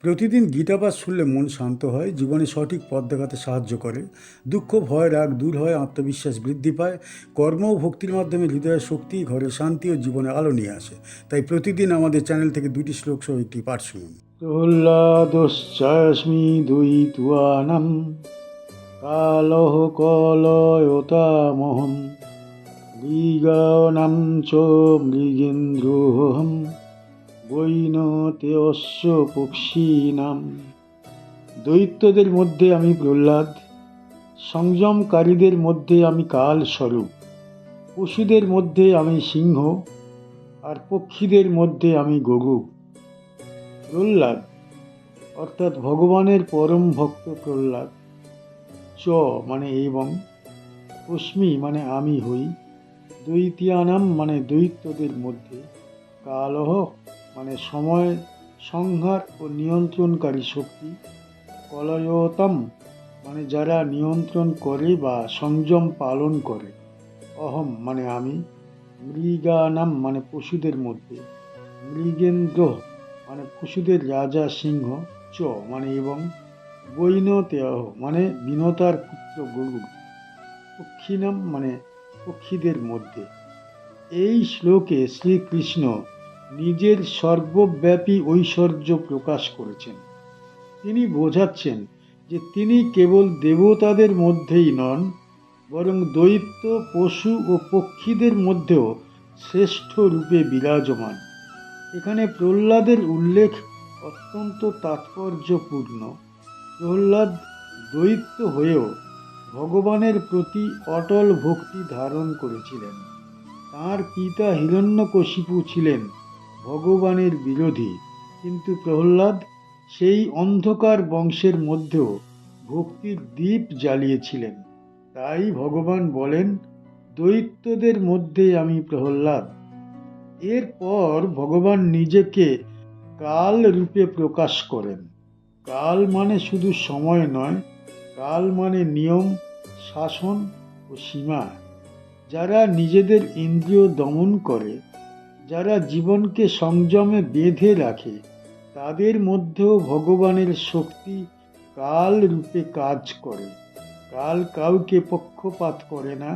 প্রতিদিন গীতাপাঠ শুনলে মন শান্ত হয়, জীবনে সঠিক পথ দেখাতে সাহায্য করে। দুঃখ, ভয়, রাগ দূর হয়, আত্মবিশ্বাস বৃদ্ধি পায়। কর্ম ও ভক্তির মাধ্যমে হৃদয়ের শক্তি, ঘরে শান্তি ও জীবনে আলো নিয়ে আসে। তাই প্রতিদিন আমাদের চ্যানেল থেকে 2টি শ্লোক সহ একটি পাঠ শুনুন। প্রহ্লাদশ্চাস্মি দ্বৈত্বানাম কালহ কলয়তামহম মৃগানাম চ মৃগেন্দ্রোহম বৈনতেয়স্য পক্ষিণাম। দৈত্যদের মধ্যে আমি প্রহ্লাদ, সংযমকারীদের মধ্যে আমি কাল স্বরূপ, পশুদের মধ্যে আমি সিংহ, আর পক্ষীদের মধ্যে আমি গরু। প্রহ্লাদ অর্থাৎ ভগবানের পরম ভক্ত প্রহ্লাদ। চ মানে এবং, অস্মি মানে আমি হই, দ্বৈতিয়ানাম মানে দৈত্যদের মধ্যে, কালহ মানে সময়, সংহার ও নিয়ন্ত্রণকারী শক্তি, কলয়তাম মানে যারা নিয়ন্ত্রণ করে বা সংযম পালন করে, অহম মানে আমি, মৃগানাম মানে পশুদের মধ্যে, মৃগেন্দ্র মানে পশুদের রাজা সিংহ, চ মানে এবং, বৈনতেয় মানে বিনতার পুত্র গরু, পক্ষিণাম মানে পক্ষীদের মধ্যে। এই শ্লোকে শ্রীকৃষ্ণ নিজের সর্বব্যাপী ঐশ্বর্য প্রকাশ করেছেন। তিনি বোঝাচ্ছেন যে তিনি কেবল দেবতাদের মধ্যেই নন, বরং দৈত্য, পশু ও পক্ষীদের মধ্যেও শ্রেষ্ঠ রূপে বিরাজমান। এখানে প্রহ্লাদের উল্লেখ অত্যন্ত তাৎপর্যপূর্ণ। প্রহ্লাদ দৈত্য হয়েও ভগবানের প্রতি অটল ভক্তি ধারণ করেছিলেন। তাঁর পিতা হিরণ্যকশিপু ছিলেন ভগবানের বিরোধী, কিন্তু প্রহ্লাদ সেই অন্ধকার বংশের মধ্যেও ভক্তির দীপ জ্বালিয়েছিলেন। তাই ভগবান বলেন, দৈত্যদের মধ্যে আমি প্রহ্লাদ। এরপর ভগবান নিজেকে কাল রূপে প্রকাশ করেন। কাল মানে শুধু সময় নয়, কাল মানে নিয়ম, শাসন ও সীমা। যারা নিজেদের ইন্দ্রিয় দমন করে, যারা জীবনকে সংযমে বেঁধে রাখে, তাদের মধ্যেও ভগবানের শক্তি কাল রূপে কাজ করে। কাল কাউকে পক্ষপাত করে না,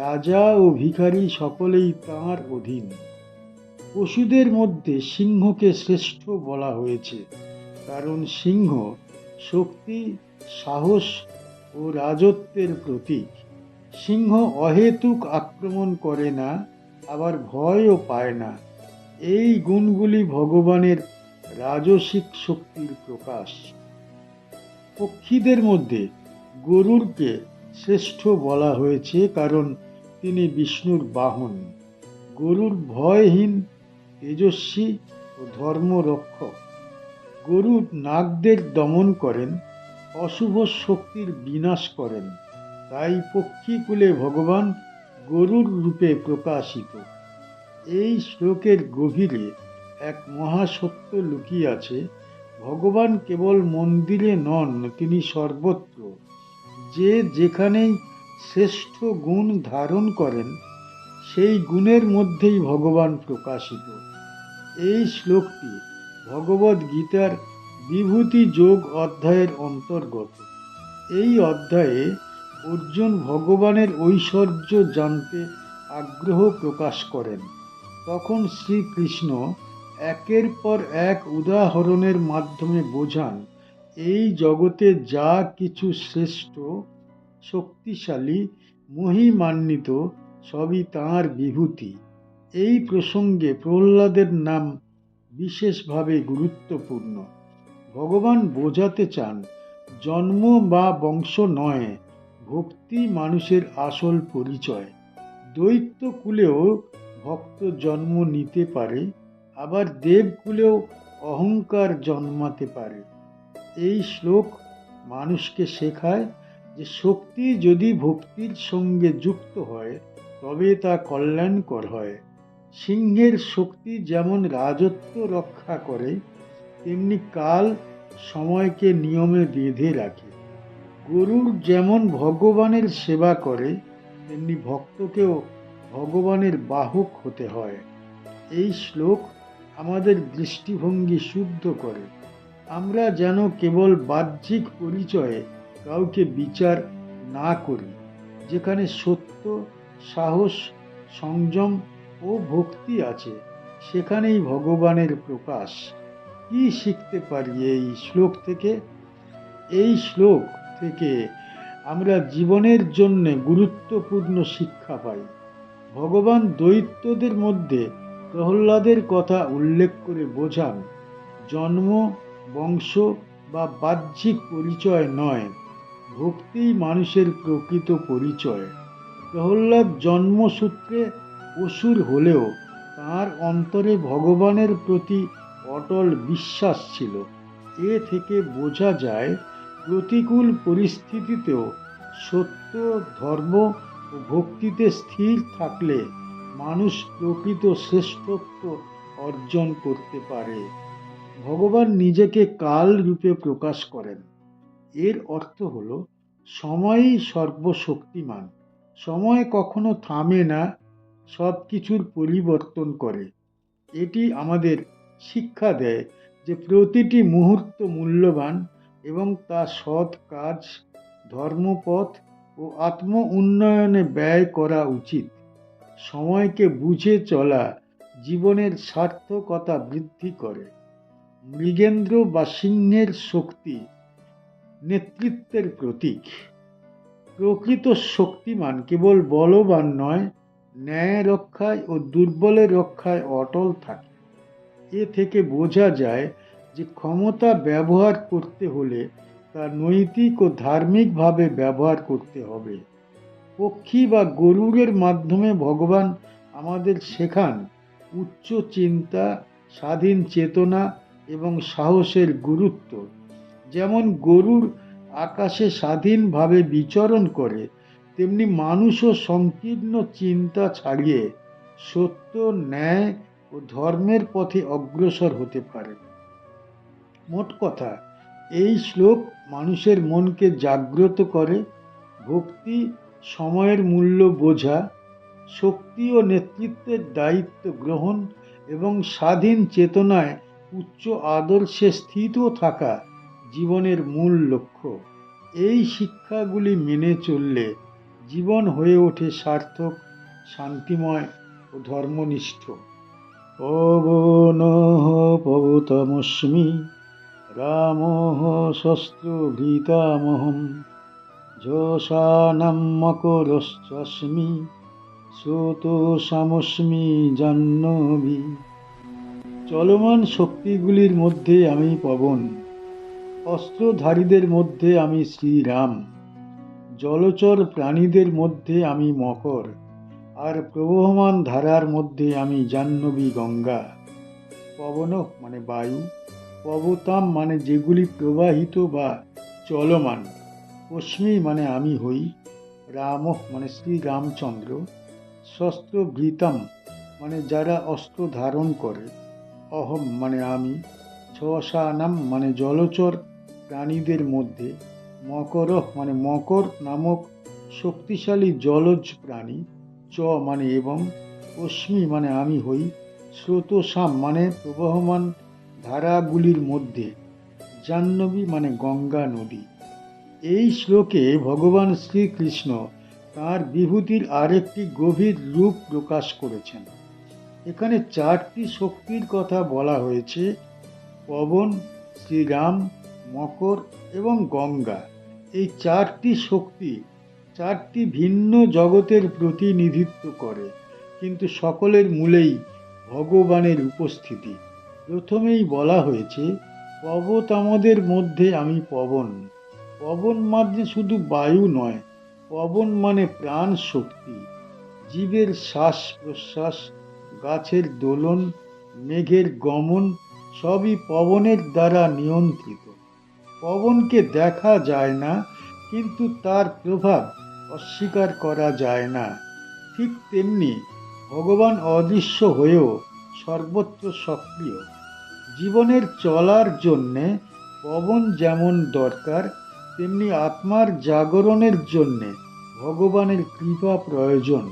রাজা ও ভিখারি সকলেই তাঁর অধীন। পশুদের মধ্যে সিংহকে শ্রেষ্ঠ বলা হয়েছে, কারণ সিংহ শক্তি, সাহস ও রাজত্বের প্রতীক। সিংহ অহেতুক আক্রমণ করে না, আবার ভয়ও পায় না। এই গুণগুলি ভগবানের রাজসিক শক্তির প্রকাশ। পক্ষীদের মধ্যে গরুড়কে শ্রেষ্ঠ বলা হয়েছে, কারণ তিনি বিষ্ণুর বাহন। গরুড় ভয়হীন, তেজস্বী ও ধর্মরক্ষক। গরুড় নাগদের দমন করেন, অশুভ শক্তির বিনাশ করেন। তাই পক্ষীকুলে ভগবান গরুড় রূপে প্রকাশিত। এই শ্লোকের গভীরে এক মহাসত্য লুকিয়ে আছে। ভগবান কেবল মন্দিরে নন, তিনি সর্বত্র। যে যেখানেই শ্রেষ্ঠ গুণ ধারণ করেন, সেই গুণের মধ্যেই ভগবান প্রকাশিত। এই শ্লোকটি ভগবদ গীতার বিভূতি যোগ অধ্যায়ের অন্তর্গত। এই অধ্যায়ে অর্জুন ভগবানের ঐশ্বর্য জানতে আগ্রহ প্রকাশ করেন। তখন শ্রীকৃষ্ণ একের পর এক উদাহরণের মাধ্যমে বোঝান, এই জগতে যা কিছু শ্রেষ্ঠ, শক্তিশালী, মহিমান্বিত, সবই তাঁর বিভূতি। এই প্রসঙ্গে প্রহ্লাদের নাম বিশেষভাবে গুরুত্বপূর্ণ। ভগবান বোঝাতে চান, জন্ম বা বংশ নয়, ভক্তি মানুষের আসল পরিচয়। দৈত্য কুলেও ভক্ত জন্ম নিতে পারে, আবার দেবকুলেও অহংকার জন্মাতে পারে। এই শ্লোক মানুষকে শেখায় যে শক্তি যদি ভক্তির সঙ্গে যুক্ত হয়, তবে তা কল্যাণকর হয়। সিংহের শক্তি যেমন রাজত্ব রক্ষা করে, তেমনি কাল সময়কে নিয়মে বেঁধে রাখে। গরুর যেমন ভগবানের সেবা করে, তেমনি ভক্তকেও ভগবানের বাহক হতে হয়। এই শ্লোক আমাদের দৃষ্টিভঙ্গি শুদ্ধ করে। আমরা যেন কেবল বাহ্যিক পরিচয়ে কাউকে বিচার না করি। যেখানে সত্য, সাহস, সংযম ও ভক্তি আছে, সেখানেই ভগবানের প্রকাশ। কি শিখতে পারি এই শ্লোক থেকে? এই শ্লোক থেকে আমরা জীবনের জন্য গুরুত্বপূর্ণ শিক্ষা পাই। ভগবান দৈত্যদের মধ্যে প্রহ্লাদের কথা উল্লেখ করে বোঝান, জন্ম, বংশ বা বাহ্যিক পরিচয় নয়, ভক্তিই মানুষের প্রকৃত পরিচয়। প্রহ্লাদ জন্মসূত্রে অসুর হলেও তার অন্তরে ভগবানের প্রতি অটল বিশ্বাস ছিল। এ থেকে বোঝা যায়, প্রতিকূল পরিস্থিতিতেও সত্য, ধর্ম ও ভক্তিতে স্থির থাকলে মানুষ প্রকৃত শ্রেষ্ঠত্ব অর্জন করতে পারে। ভগবান নিজেকে কাল রূপে প্রকাশ করেন। এর অর্থ হল সময়ই সর্বশক্তিমান। সময় কখনো থামে না, সব কিছুর পরিবর্তন করে। এটি আমাদের শিক্ষা দেয় যে প্রতিটি মুহূর্ত মূল্যবান এবং তা সৎ কাজ, ধর্মপথ ও আত্ম উন্নয়নে ব্যয় করা উচিত। সময়কে বুঝে চলা জীবনের সার্থকতা বৃদ্ধি করে। মৃগেন্দ্র বা সিংহের শক্তি নেতৃত্বের প্রতীক। প্রকৃত শক্তিমান কেবল বলবান নয়, ন্যায় রক্ষায় ও দুর্বলের রক্ষায় অটল থাকে। এ থেকে বোঝা যায় যে ক্ষমতা ব্যবহার করতে হলে তা নৈতিক ও ধার্মিকভাবে ব্যবহার করতে হবে। পক্ষী বা গরুড়ের মাধ্যমে ভগবান আমাদের শেখান উচ্চ চিন্তা, স্বাধীন চেতনা এবং সাহসের গুরুত্ব। যেমন গরুড় আকাশে স্বাধীনভাবে বিচরণ করে, তেমনি মানুষও সংকীর্ণ চিন্তা ছাড়িয়ে সত্য, ন্যায় ও ধর্মের পথে অগ্রসর হতে পারে। মোট কথা, এই শ্লোক মানুষের মনকে জাগ্রত করে। ভক্তি সময়ের মূল্য বোঝা, শক্তি ও নেতৃত্বের দায়িত্ব গ্রহণ এবং স্বাধীন চেতনায় উচ্চ আদর্শে স্থিত থাকা জীবনের মূল লক্ষ্য। এই শিক্ষাগুলি মেনে চললে জীবন হয়ে ওঠে সার্থক, শান্তিময় ও ধর্মনিষ্ঠ। পবনঃ পবতমস্মি, রামঃ শস্ত্রভৃতামহং, যশানাং মকরশ্চাস্মি, স্রোতস্যামস্মি জাহ্নবী। চলমান শক্তিগুলির মধ্যে আমি পবন, অস্ত্রধারীদের মধ্যে আমি শ্রীরাম, জলচর প্রাণীদের মধ্যে আমি মকর, আর প্রবহমান ধারার মধ্যে আমি জাহ্নবী গঙ্গা। পবন মানে বায়ু, পবতাম মানে যেগুলি প্রবাহিত বা চলমান, অস্মি মানে আমি হই, রাম মানে শ্রী রামচন্দ্র, শস্ত্রভৃতাম মানে যারা অস্ত্র ধারণ করে, অহম মানে আমি, ছসানাম মানে জলচর প্রাণীদের মধ্যে, মকর মানে মকর নামক শক্তিশালী জলজ প্রাণী, চ মানে এবং, অস্মি মানে আমি হই, স্রোতসাম মানে প্রবহমান ধারাগুলির মধ্যে, জাহ্নবী মানে গঙ্গা নদী। এই শ্লোকে ভগবান শ্রীকৃষ্ণ তাঁর বিভূতির আরেকটি গভীর রূপ প্রকাশ করেছেন। এখানে চারটি শক্তির কথা বলা হয়েছে: পবন, শ্রীরাম, মকর এবং গঙ্গা। এই চারটি শক্তি চারটি ভিন্ন জগতের প্রতিনিধিত্ব করে, কিন্তু সকলের মূলেই ভগবানের উপস্থিতি। প্রথমেই বলা হয়েছে, পবতামদের মধ্যে আমি পবন। পবন মানে শুধু বায়ু নয়, পবন মানে প্রাণ শক্তি। জীবের শ্বাস প্রশ্বাস, গাছের দোলন, মেঘের গমন সবই পবনের দ্বারা নিয়ন্ত্রিত। পবনকে দেখা যায় না, কিন্তু তার প্রভাব অস্বীকার করা যায় না। ঠিক তেমনি ভগবান অদৃশ্য হয়েও সর্বত্র সক্রিয়। জীবনের চলার জন্যে পবন যেমন দরকার, তেমনি আত্মার জাগরণের জন্যে ভগবানের কৃপা প্রয়োজন।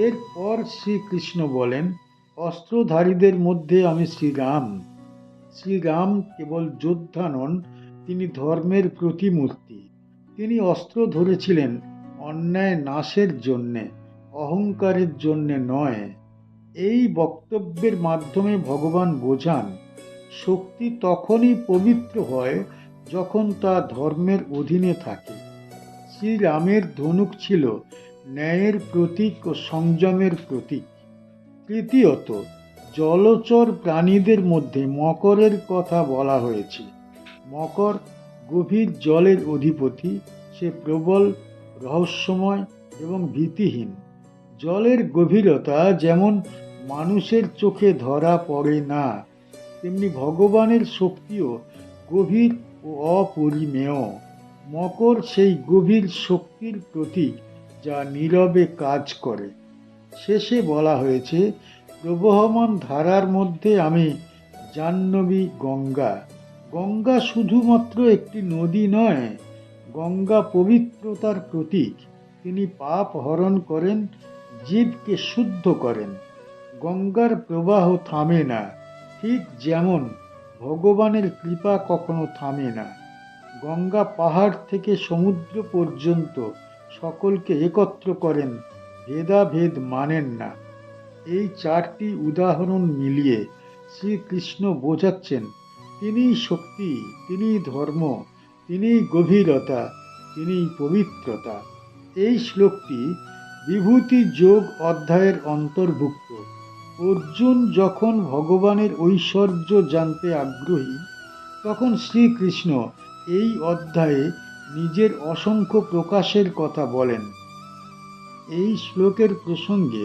এরপর শ্রীকৃষ্ণ বলেন, অস্ত্রধারীদের মধ্যে আমি শ্রীরাম। শ্রীরাম কেবল যোদ্ধা নন, তিনি ধর্মের প্রতিমূর্তি। তিনি অস্ত্র ধরেছিলেন অন্যায় নাশের জন্যে, অহংকারের জন্যে নয়। এই বক্তব্যের মাধ্যমে ভগবান বোঝান, শক্তি তখনই পবিত্র হয় যখন তা ধর্মের অধীনে থাকে। শ্রীরামের ধনুক ছিল ন্যায়ের প্রতীক ও সংযমের প্রতীক। তৃতীয়ত, জলচর প্রাণীদের মধ্যে মকরের কথা বলা হয়েছে। মকর গভীর জলের অধিপতি, সে প্রবল, রহস্যময় এবং ভীতিহীন। জলের গভীরতা যেমন মানুষের চোখে ধরা পড়ে না, তেমনি ভগবানের শক্তিও গভীর ও অপরিমেয়। মকর সেই গভীর শক্তির প্রতীক যা নীরবে কাজ করে। শেষে বলা হয়েছে, প্রবহমান ধারার মধ্যে আমি জাহ্নবী গঙ্গা। গঙ্গা শুধুমাত্র একটি নদী নয়, গঙ্গা পবিত্রতার প্রতীক। তিনি পাপ হরণ করেন, জীবকে শুদ্ধ করেন। গঙ্গার প্রবাহ থামে না, ঠিক যেমন ভগবানের কৃপা কখনো থামে না। গঙ্গা পাহাড় থেকে সমুদ্র পর্যন্ত সকলকে একত্র করেন, ভেদাভেদ মানেন না। এই চারটি উদাহরণ মিলিয়ে শ্রীকৃষ্ণ বোঝাচ্ছেন, তিনিই শক্তি, তিনিই ধর্ম, তিনিই গভীরতা, তিনিই পবিত্রতা। এই শ্লোকটি বিভূতি যোগ অধ্যায়ের অন্তর্ভুক্ত। অর্জুন যখন ভগবানের ঐশ্বর্য জানতে আগ্রহী, তখন শ্রীকৃষ্ণ এই অধ্যায়ে নিজের অসংখ্য প্রকাশের কথা বলেন। এই শ্লোকের প্রসঙ্গে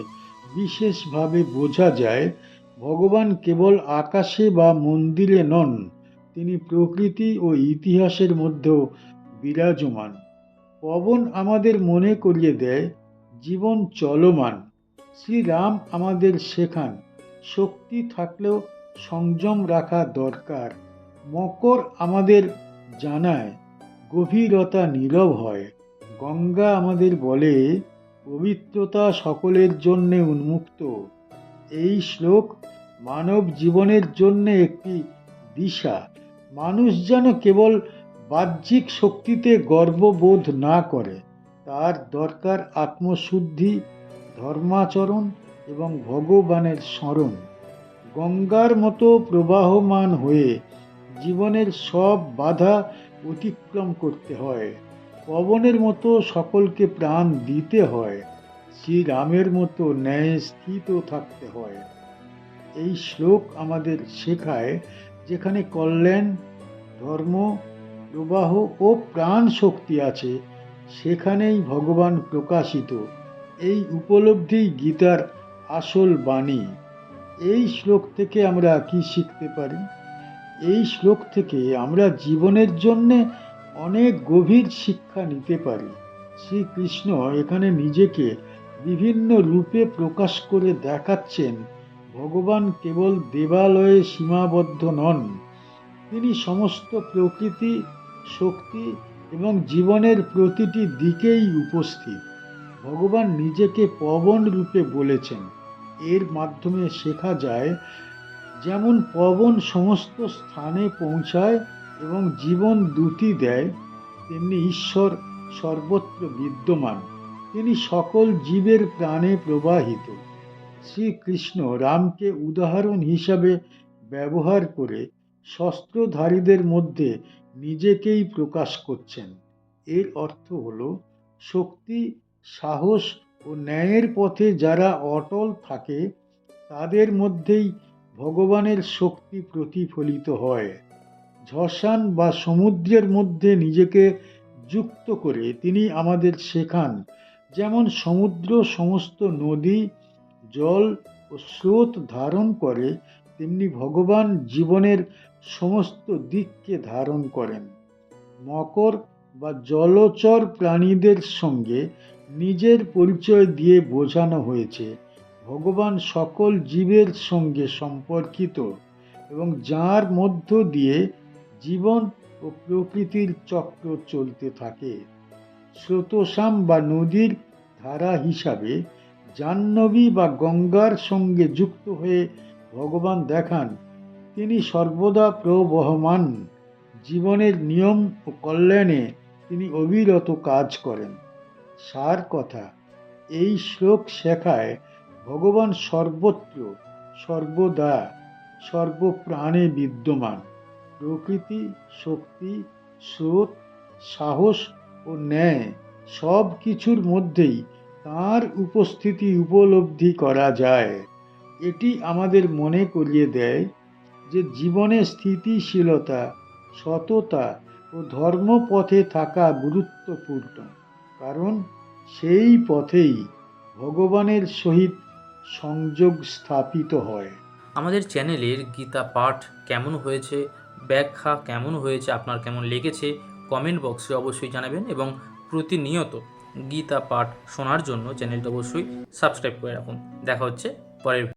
বিশেষভাবে বোঝা যায়, ভগবান কেবল আকাশে বা মন্দিরে নন, তিনি প্রকৃতি ও ইতিহাসের মধ্যেও বিরাজমান। পবন আমাদের মনে করিয়ে দেয় জীবন চলমান। শ্রীরাম আমাদের শেখান, শক্তি থাকলেও সংযম রাখা দরকার। মকর আমাদের জানায় গভীরতা নীরব হয়। গঙ্গা আমাদের বলে পবিত্রতা সকলের জন্য উন্মুক্ত। এই শ্লোক মানব জীবনের জন্য একটি দিশা। মানুষ যেন কেবল বাহ্যিক শক্তিতে গর্ববোধ না করে, তার দরকার আত্মশুদ্ধি, ধর্মাচরণ এবং ভগবানের স্মরণ। গঙ্গার মতো প্রবাহমান হয়ে জীবনের সব বাধা অতিক্রম করতে হয়। পবনের মতো সকলকে প্রাণ দিতে হয়। শ্রীরামের মতো ন্যায় স্থিত থাকতে হয়। এই শ্লোক আমাদের শেখায়, যেখানে কল্যাণ, ধর্ম, প্রবাহ ও প্রাণ শক্তি আছে, সেখানেই ভগবান প্রকাশিত। এই উপলব্ধি গীতার আসল বাণী। এই শ্লোক থেকে আমরা কি শিখতে পারি? এই শ্লোক থেকে আমরা জীবনের জন্য অনেক গভীর শিক্ষা নিতে পারি। শ্রীকৃষ্ণ এখানে নিজেকে বিভিন্ন রূপে প্রকাশ করে দেখাচ্ছেন, ভগবান কেবল দেবালয়ে সীমাবদ্ধ নন, তিনি সমস্ত প্রকৃতি, শক্তি এবং জীবনের প্রতিটি দিকেই উপস্থিত। ভগবান নিজেকে পবন রূপে বলেছেন। এর মাধ্যমে শেখা যায়, যেমন পবন সমস্ত স্থানে পৌঁছায় এবং জীবন দ্যুতি দেয়, তেমনি ঈশ্বর সর্বত্র বিদ্যমান, তিনি সকল জীবের প্রাণে প্রবাহিত। শ্রীকৃষ্ণ রামকে উদাহরণ হিসাবে ব্যবহার করে শস্ত্রধারীদের মধ্যে নিজেকেই প্রকাশ করছেন। এর অর্থ হল, শক্তি, সাহস ও ন্যায়ের পথে যারা অটল থাকে, তাদের মধ্যেই ভগবানের শক্তি প্রতিফলিত হয়। শ্মশান বা সমুদ্রের মধ্যে নিজেকে যুক্ত করে তিনি আমাদের শেখান, যেমন সমুদ্র সমস্ত নদী, জল ও স্রোত ধারণ করে, তেমনি ভগবান জীবনের সমস্ত দিককে ধারণ করেন। মকর বা জলচর প্রাণীদের সঙ্গে নিজের পরিচয় দিয়ে বোঝানো হয়েছে, ভগবান সকল জীবের সঙ্গে সম্পর্কিত এবং যার মধ্য দিয়ে জীবন ও প্রকৃতির চক্র চলতে থাকে। স্রোতস্বাম বা নদীর ধারা হিসাবে জাহ্নবী বা গঙ্গার সঙ্গে যুক্ত হয়ে ভগবান দেখান, তিনি সর্বদা প্রবহমান। জীবনের নিয়ম ও কল্যাণে তিনি অবিরত কাজ করেন। সার কথা, এই শ্লোক শেখায় ভগবান সর্বত্র, সর্বদা, সর্বপ্রাণে বিদ্যমান। প্রকৃতি, শক্তি, স্রোত, সাহস ও ন্যায় সব কিছুর মধ্যেই তাঁর উপস্থিতি উপলব্ধি করা যায়। এটি আমাদের মনে করিয়ে দেয় যে জীবনে স্থিতিশীলতা, সততা ও ধর্মপথে থাকা গুরুত্বপূর্ণ, কারণ সেই পথেই ভগবানের সহিত সংযোগ স্থাপিত হয়। আমাদের চ্যানেলের গীতা পাঠ কেমন হয়েছে, ব্যাখ্যা কেমন হয়েছে, আপনার কেমন লেগেছে কমেন্ট বক্সে অবশ্যই জানাবেন, এবং প্রতিনিয়ত গীতা পাঠ শোনার জন্য চ্যানেলটা অবশ্যই সাবস্ক্রাইব করে রাখুন। দেখা হচ্ছে পরের